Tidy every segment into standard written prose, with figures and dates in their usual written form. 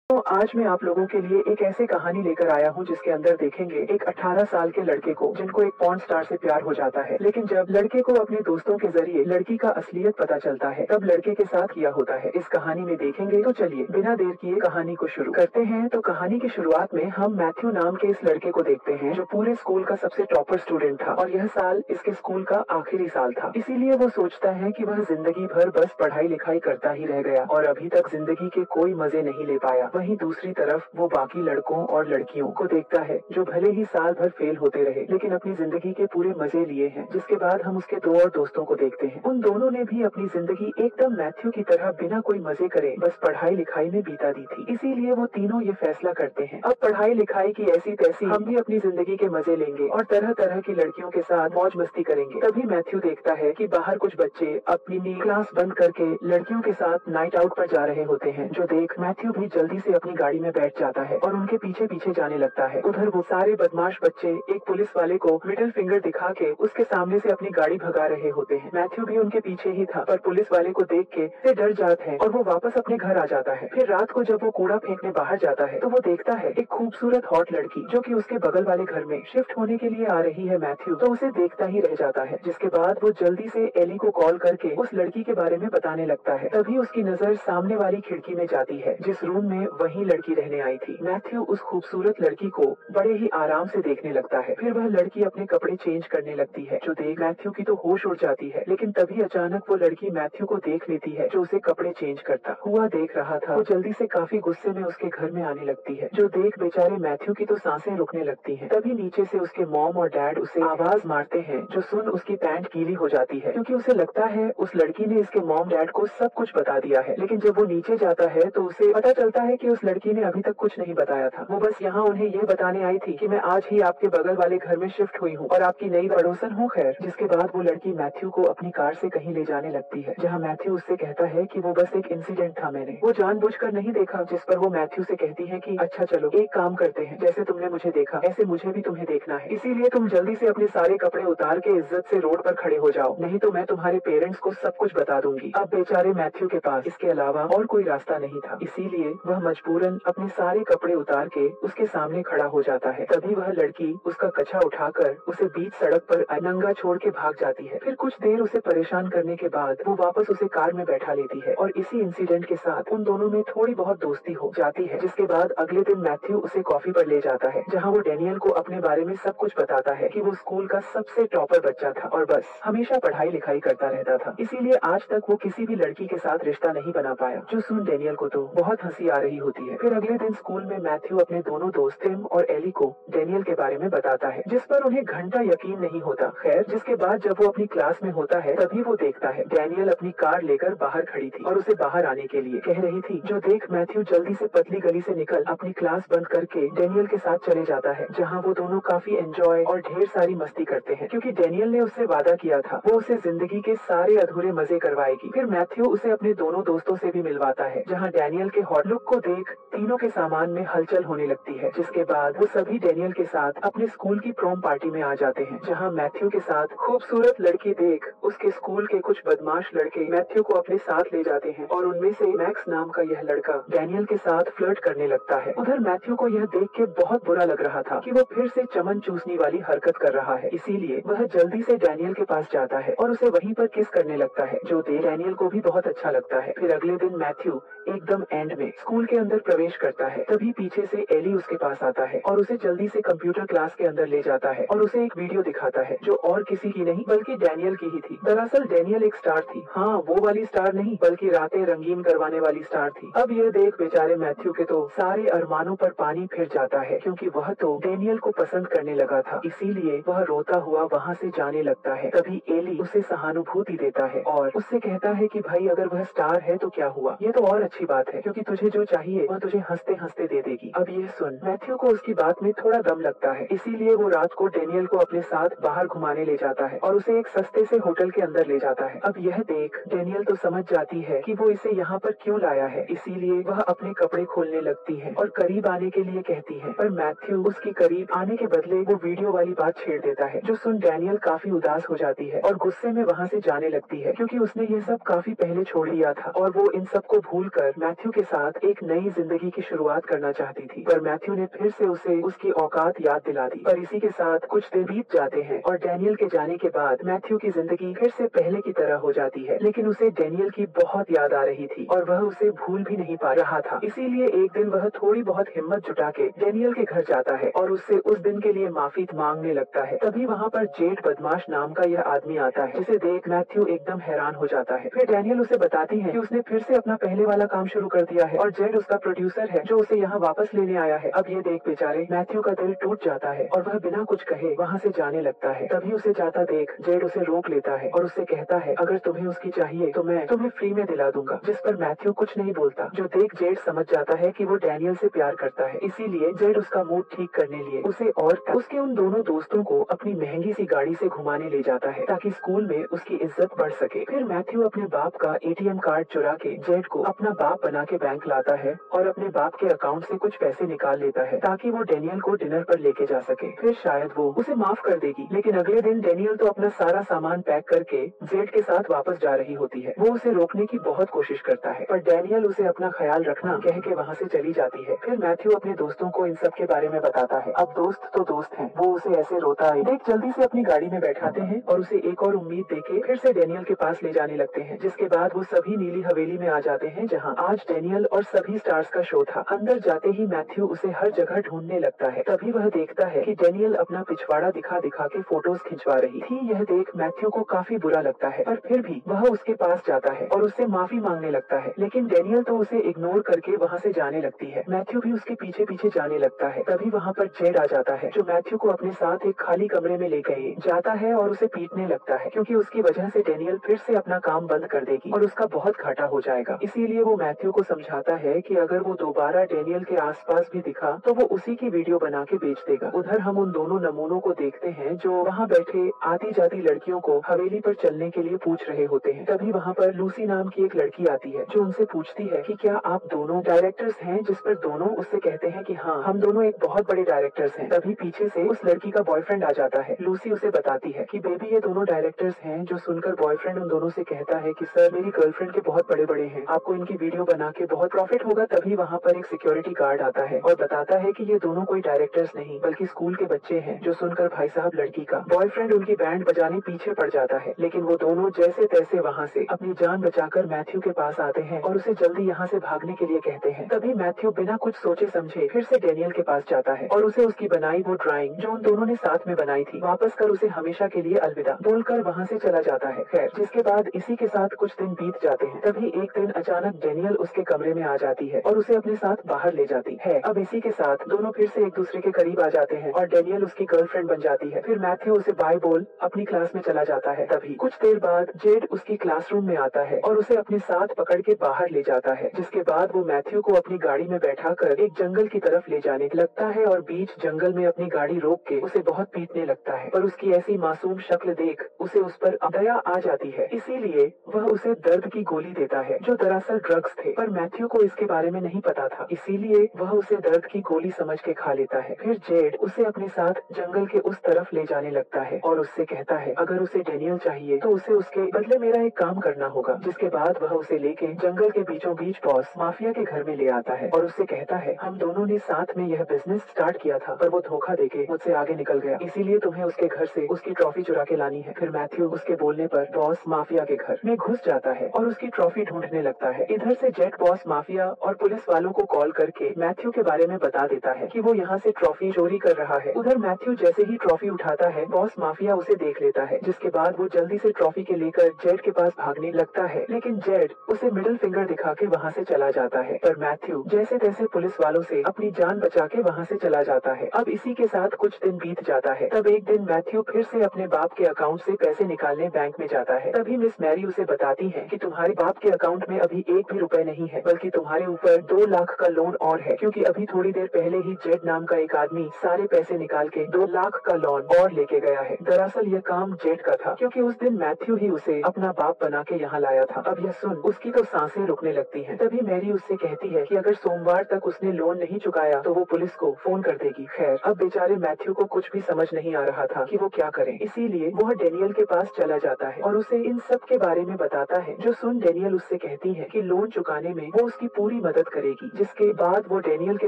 तो आज मैं आप लोगों के लिए एक ऐसी कहानी लेकर आया हूँ जिसके अंदर देखेंगे एक 18 साल के लड़के को जिनको एक पॉर्न स्टार से प्यार हो जाता है। लेकिन जब लड़के को अपने दोस्तों के जरिए लड़की का असलियत पता चलता है तब लड़के के साथ किया होता है। इस कहानी में देखेंगे। तो चलिए बिना देर किए कहानी को शुरू करते हैं। तो कहानी की शुरुआत में हम मैथ्यू नाम के इस लड़के को देखते हैं जो पूरे स्कूल का सबसे टॉपर स्टूडेंट था और यह साल इसके स्कूल का आखिरी साल था। इसीलिए वो सोचता है कि वह जिंदगी भर बस पढ़ाई लिखाई करता ही रह गया और अभी तक जिंदगी के कोई मजे नहीं ले पाया। वहीं दूसरी तरफ वो बाकी लड़कों और लड़कियों को देखता है जो भले ही साल भर फेल होते रहे लेकिन अपनी जिंदगी के पूरे मजे लिए हैं। जिसके बाद हम उसके दो और दोस्तों को देखते हैं। उन दोनों ने भी अपनी जिंदगी एकदम मैथ्यू की तरह बिना कोई मजे करे बस पढ़ाई लिखाई में बीता दी थी। इसीलिए वो तीनों ये फैसला करते हैं अब पढ़ाई लिखाई की ऐसी तैसी हम भी अपनी जिंदगी के मजे लेंगे और तरह तरह की लड़कियों के साथ मौज मस्ती करेंगे। तभी मैथ्यू देखता है कि बाहर कुछ बच्चे अपनी क्लास बंद करके लड़कियों के साथ नाइट आउट पर जा रहे होते हैं। जो देख मैथ्यू भी जल्दी से अपनी गाड़ी में बैठ जाता है और उनके पीछे पीछे जाने लगता है। उधर वो सारे बदमाश बच्चे एक पुलिस वाले को मिडिल फिंगर दिखा के उसके सामने से अपनी गाड़ी भगा रहे होते हैं। मैथ्यू भी उनके पीछे ही था पर पुलिस वाले को देख के से डर जाता है और वो वापस अपने घर आ जाता है। फिर रात को जब वो कूड़ा फेंकने बाहर जाता है तो वो देखता है एक खूबसूरत हॉट लड़की जो कि उसके बगल वाले घर में शिफ्ट होने के लिए आ रही है। मैथ्यू तो उसे देखता ही रह जाता है। जिसके बाद वो जल्दी से एली को कॉल करके उस लड़की के बारे में बताने लगता है। तभी उसकी नजर सामने वाली खिड़की में जाती है जिस रूम में वही लड़की रहने आई थी। मैथ्यू उस खूबसूरत लड़की को बड़े ही आराम से देखने लगता है। फिर वह लड़की अपने कपड़े चेंज करने लगती है। जो देख मैथ्यू की तो होश उड़ जाती है। लेकिन तभी अचानक वो लड़की मैथ्यू को देख लेती है जो उसे कपड़े चेंज करता हुआ देख रहा था। वो जल्दी से काफी गुस्से में उसके घर में आने लगती है। जो देख बेचारे मैथ्यू की तो सांसें रुकने लगती हैं। तभी नीचे से उसके मॉम और डैड उसे आवाज मारते हैं जो सुन उसकी पैंट गीली हो जाती है क्योंकि उसे लगता है उस लड़की ने इसके मॉम डैड को सब कुछ बता दिया है। लेकिन जब वो नीचे जाता है तो उसे पता चलता है कि उस लड़की ने अभी तक कुछ नहीं बताया था। वो बस यहाँ उन्हें यह बताने आई थी कि मैं आज ही आपके बगल वाले घर में शिफ्ट हुई हूँ और आपकी नई पड़ोसन हूँ। खैर जिसके बाद वो लड़की मैथ्यू को अपनी कार से कहीं ले जाने लगती है जहाँ मैथ्यू उससे कहता है कि वो बस एक इंसिडेंट था, मैंने वो जानबूझकर नहीं देखा। जिस पर वो मैथ्यू से कहती है कि अच्छा चलो एक काम करते हैं, जैसे तुमने मुझे देखा ऐसे मुझे भी तुम्हें देखना है, इसीलिए तुम जल्दी से अपने सारे कपड़े उतार के इज्जत से रोड पर खड़े हो जाओ, नहीं तो मैं तुम्हारे पेरेंट्स को सब कुछ बता दूंगी। अब बेचारे मैथ्यू के पास इसके अलावा और कोई रास्ता नहीं था। इसीलिए वह मजबूरन अपने सारे कपड़े उतार के उसके सामने खड़ा हो जाता है। तभी वह लड़की उसका कच्छा उठाकर उसे बीच सड़क पर नंगा छोड़ के भाग जाती है। फिर कुछ देर उसे परेशान करने के बाद वो वापस उसे कार में बैठा लेती है और इसी इंसिडेंट के साथ उन दोनों में थोड़ी बहुत दोस्ती हो जाती है। जिसके बाद अगले दिन मैथ्यू उसे कॉफी पर ले जाता है जहाँ वो डेनियल को अपने बारे में सब कुछ बताता है कि वो स्कूल का सबसे टॉपर बच्चा था और बस हमेशा पढ़ाई लिखाई करता रहता था, इसीलिए आज तक वो किसी भी लड़की के साथ रिश्ता नहीं बना पाया। जो सुन डेनियल को तो बहुत हंसी आ रही होती है। फिर अगले दिन स्कूल में मैथ्यू अपने दोनों दोस्त टिम और एली को डेनियल के बारे में बताता है जिस पर उन्हें घंटा यकीन नहीं होता। खैर जिसके बाद जब वो अपनी क्लास में होता है तभी वो देखता है डेनियल अपनी कार लेकर बाहर खड़ी थी और उसे बाहर आने के लिए कह रही थी। जो देख मैथ्यू जल्दी से पतली गली से निकल अपनी क्लास बंद करके डेनियल के साथ चले जाता है जहाँ वो दोनों काफी एंजॉय और ढेर सारी मस्ती करते हैं क्योंकि डेनियल ने उससे वादा किया था वो उसे जिंदगी के सारे अधूरे मजे करवाएगी। फिर मैथ्यू उसे अपने दोनों दोस्तों से भी मिलवाता है जहाँ डेनियल के हॉट लुक को देख तीनों के सामान में हलचल होने लगती है। जिसके बाद वो सभी डेनियल के साथ अपने स्कूल की प्रोम पार्टी में आ जाते हैं जहाँ मैथ्यू के साथ खूबसूरत लड़की देख उसके स्कूल के कुछ बदमाश लड़के मैथ्यू को अपने साथ ले जाते हैं और उनमें से मैक्स नाम का यह लड़का डेनियल के साथ फ्लर्ट करने लगता है। उधर मैथ्यू को यह देख के बहुत बुरा लग रहा था कि वो फिर से चमन चूसने वाली हरकत कर रहा है, इसीलिए वह जल्दी से डेनियल के पास जाता है और उसे वहीं पर किस करने लगता है जो देख डेनियल को भी बहुत अच्छा लगता है। फिर अगले दिन मैथ्यू एकदम एंड में स्कूल के अंदर प्रवेश करता है तभी पीछे से एली उसके पास आता है और उसे जल्दी से कंप्यूटर क्लास के अंदर ले जाता है और उसे एक वीडियो दिखाता है जो और किसी की नहीं बल्कि डेनियल की ही थी। दरअसल डेनियल एक स्टार थी, हाँ वो वाली स्टार नहीं बल्कि रातें रंगीन करवाने वाली स्टार थी। अब यह देख बेचारे मैथ्यू के तो सारे अरमानों पर पानी फिर जाता है क्योंकि वह तो डेनियल को पसंद करने लगा था, इसीलिए वह रोता हुआ वहाँ से जाने लगता है। तभी एली उसे सहानुभूति देता है और उससे कहता है कि भाई अगर वह स्टार है तो क्या हुआ, ये तो और अच्छी बात है क्योंकि तुझे जो चाहिए वह तुझे हंसते हंसते दे देगी। अब ये सुन मैथ्यू को उसकी बात में थोड़ा दम लगता है, इसीलिए वो रात को डेनियल को अपने साथ बाहर घुमाने ले जाता है और उसे एक सस्ते से होटल के अंदर ले जाता है। अब यह देख डेनियल तो समझ जाती है कि वो इसे यहाँ पर क्यों लाया है, इसीलिए वह अपने कपड़े खोलने लगती है और करीब आने के लिए कहती है, पर मैथ्यू उसकी करीब आने के बदले वो वीडियो वाली बात छेड़ देता है। जो सुन डेनियल काफी उदास हो जाती है और गुस्से में वहाँ से जाने लगती है क्योंकि उसने ये सब काफी पहले छोड़ दिया था और वो इन सब को भूल कर मैथ्यू के साथ एक नई जिंदगी की शुरुआत करना चाहती थी, पर मैथ्यू ने फिर से उसे उसकी औकात याद दिला दी। पर इसी के साथ कुछ दिन बीत जाते हैं और डैनियल के जाने के बाद मैथ्यू की जिंदगी फिर से पहले की तरह हो जाती है, लेकिन उसे डैनियल की बहुत याद आ रही थी और वह उसे भूल भी नहीं पा रहा था। इसीलिए एक दिन वह थोड़ी बहुत हिम्मत जुटा के डैनियल के घर जाता है और उससे उस दिन के लिए माफी मांगने लगता है। तभी वहाँ पर जेड बदमाश नाम का यह आदमी आता है, जिसे देख मैथ्यू एकदम हैरान हो जाता है। फिर डैनियल उसे बताती है कि उसने फिर से अपना पहले वाला काम शुरू कर दिया है और जेड उसका प्रोड्यूसर है जो उसे यहाँ वापस लेने आया है। अब ये देख बेचारे मैथ्यू का दिल टूट जाता है और वह बिना कुछ कहे वहाँ से जाने लगता है। तभी उसे जाता देख जेड उसे रोक लेता है और उससे कहता है, अगर तुम्हें उसकी चाहिए तो मैं तुम्हें फ्री में दिला दूंगा। जिस पर मैथ्यू कुछ नहीं बोलता, जो देख जेड समझ जाता है कि वो डैनियल से प्यार करता है। इसीलिए जेड उसका मूड ठीक करने लिए उसे और उसके उन दोनों दोस्तों को अपनी महंगी सी गाड़ी से घुमाने ले जाता है ताकि स्कूल में उसकी इज्जत बढ़ सके। फिर मैथ्यू अपने बाप का एटीएम कार्ड चुरा के जेड को अपना बाप बना के बैंक लाता है और अपने बाप के अकाउंट से कुछ पैसे निकाल लेता है ताकि वो डैनियल को डिनर पर लेके जा सके। फिर शायद वो उसे माफ कर देगी, लेकिन अगले दिन डैनियल तो अपना सारा सामान पैक करके जेड के साथ वापस जा रही होती है। वो उसे रोकने की बहुत कोशिश करता है, पर डैनियल उसे अपना ख्याल रखना कह के वहाँ से चली जाती है। फिर मैथ्यू अपने दोस्तों को इन सब के बारे में बताता है। अब दोस्त तो दोस्त हैं, वो उसे ऐसे रोता है देख जल्दी से अपनी गाड़ी में बैठाते हैं और उसे एक और उम्मीद देके फिर से डैनियल के पास ले जाने लगते हैं। जिसके बाद वो सभी नीली हवेली में आ जाते हैं जहाँ आज डैनियल और सभी स्टार्स का शो था। अंदर जाते ही मैथ्यू उसे हर जगह ढूंढने लगता है। तभी वह देखता है कि डैनियल अपना पिछवाड़ा दिखा दिखा के फोटोज खिंचवा रही थी। यह देख मैथ्यू को काफी बुरा लगता है, पर फिर भी वह उसके पास जाता है और उससे माफी मांगने लगता है, लेकिन डैनियल तो उसे इग्नोर करके वहाँ से जाने लगती है। मैथ्यू भी उसके पीछे पीछे जाने लगता है। तभी वहाँ पर जेड आ जाता है जो मैथ्यू को अपने साथ एक खाली कमरे में ले गए जाता है और उसे पीटने लगता है क्योंकि उसकी वजह से डैनियल फिर से अपना काम बंद कर देगी और उसका बहुत घाटा हो जाएगा। इसीलिए वो मैथ्यू को समझाता है कि अगर वो दोबारा डैनियल के आसपास भी दिखा तो वो उसी की वीडियो बना के बेच देगा। उधर हम उन दोनों नमूनों को देखते हैं जो वहाँ बैठे आती जाती लड़कियों को हवेली पर चलने के लिए पूछ रहे होते हैं। तभी वहाँ पर लूसी नाम की एक लड़की आती है जो उनसे पूछती है कि क्या आप दोनों डायरेक्टर्स हैं, जिस पर दोनों उससे कहते हैं कि हाँ, हम दोनों एक बहुत बड़े डायरेक्टर्स हैं। तभी पीछे से उस लड़की का बॉयफ्रेंड आ जाता है। लूसी उसे बताती है कि बेबी ये दोनों डायरेक्टर्स हैं। जो सुनकर बॉयफ्रेंड उन दोनों से कहता है कि सर मेरी गर्लफ्रेंड के बहुत बड़े बड़े हैं, आपको इनकी वीडियो बना के बहुत प्रॉफिट होगा। तभी वहाँ पर एक सिक्योरिटी गार्ड आता है और बताता है कि ये दोनों कोई डायरेक्टर्स नहीं बल्कि स्कूल के बच्चे हैं। जो सुनकर भाई साहब लड़की का बॉयफ्रेंड उनकी बैंड बजाने पीछे पड़ जाता है, लेकिन वो दोनों जैसे तैसे वहाँ से अपनी जान बचाकर मैथ्यू के पास आते हैं और उसे जल्दी यहाँ से भागने के लिए कहते हैं। तभी मैथ्यू बिना कुछ सोचे समझे फिर से डैनियल के पास जाता है और उसे उसकी बनाई वो ड्राइंग जो उन दोनों ने साथ में बनाई थी वापस कर उसे हमेशा के लिए अलविदा बोलकर वहाँ से चला जाता है। खैर जिसके बाद इसी के साथ कुछ दिन बीत जाते हैं। तभी एक दिन अचानक डैनियल उसके कमरे में आ जाती है और उसे अपने साथ बाहर ले जाती है। अब इसी के साथ दोनों फिर से एक दूसरे के करीब आ जाते हैं और डैनियल उसकी गर्लफ्रेंड बन जाती है। फिर मैथ्यू उसे बाय बोल अपनी क्लास में चला जाता है। तभी कुछ देर बाद जेड उसकी क्लासरूम में आता है और उसे अपने साथ पकड़ के बाहर ले जाता है। जिसके बाद वो मैथ्यू को अपनी गाड़ी में बैठाकर एक जंगल की तरफ ले जाने लगता है और बीच जंगल में अपनी गाड़ी रोक के उसे बहुत पीटने लगता है। पर उसकी ऐसी मासूम शक्ल देख उसे उस पर दया आ जाती है, इसीलिए वह उसे दर्द की गोली देता है जो दरअसल ड्रग्स थे। पर मैथ्यू को इसके बारे में नहीं पता था, इसीलिए वह उसे दर्द की गोली समझ के खा लेता है। फिर जेड उसे अपने साथ जंगल के उस तरफ ले जाने लगता है और उससे कहता है अगर उसे डैनियल चाहिए तो उसे उसके बदले मेरा एक काम करना होगा। जिसके बाद वह उसे लेके जंगल के बीचों बीच बॉस माफिया के घर में ले आता है और उससे कहता है हम दोनों ने साथ में यह बिजनेस स्टार्ट किया था, पर वो धोखा देके मुझसे आगे निकल गया, इसीलिए तुम्हें उसके घर से उसकी ट्रॉफी चुरा के लानी है। फिर मैथ्यू उसके बोलने पर बॉस माफिया के घर में घुस जाता है और उसकी ट्रॉफी ढूंढने लगता है। इधर से जेट बॉस माफिया और पुलिस वालों को कॉल करके मैथ्यू के बारे में बता देता है कि वो यहाँ से ट्रॉफी चोरी कर रहा है। उधर मैथ्यू जैसे ही ट्रॉफी उठाता है बॉस माफिया उसे देख लेता है, जिसके बाद वो जल्दी से ट्रॉफी के लेकर जेड के पास भागने लगता है, लेकिन जेड उसे मिडिल फिंगर दिखा के वहाँ से चला जाता है। पर मैथ्यू जैसे तैसे पुलिस वालों से अपनी जान बचा के वहाँ से चला जाता है। अब इसी के साथ कुछ दिन बीत जाता है। तब एक दिन मैथ्यू फिर से अपने बाप के अकाउंट से पैसे निकालने बैंक में जाता है। तभी मिस मैरी उसे बताती है कि तुम्हारे बाप के अकाउंट में अभी एक भी रुपए नहीं है, बल्कि तुम्हारे ऊपर 2 लाख का लोन और है, क्योंकि अभी थोड़ी देर पहले ही जेड नाम का एक आदमी सारे पैसे निकाल के 2 लाख का लोन और लेके गया है। दरअसल यह काम जेड का था, क्योंकि उस दिन मैथ्यू ही उसे अपना बाप बना के यहाँ लाया था। अब यह सुन उसकी तो सांसें रुकने लगती हैं। तभी मैरी उससे कहती है कि अगर सोमवार तक उसने लोन नहीं चुकाया तो वो पुलिस को फोन कर देगी। खैर अब बेचारे मैथ्यू को कुछ भी समझ नहीं आ रहा था कि वो क्या करे, इसीलिए वह डैनियल के पास चला जाता है और उसे इन सब के बारे में बताता है। जो सुन डैनियल उससे कहती है कि लोन चुकाने में वो उसकी पूरी मदद करेगी। जिसके बाद वो डेनियल के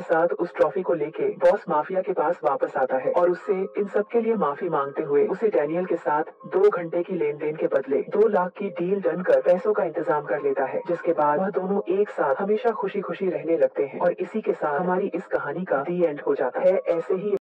साथ उस ट्रॉफी को लेके बॉस माफिया के पास वापस आता है और उससे इन सब के लिए माफी मांगते हुए उसे डेनियल के साथ 2 घंटे की लेन देन के बदले 2 लाख की डील डन कर पैसों का इंतजाम कर लेता है। जिसके बाद वह दोनों एक साथ हमेशा खुशी खुशी रहने लगते हैं और इसी के साथ हमारी इस कहानी का दी एंड हो जाता है। ऐसे ही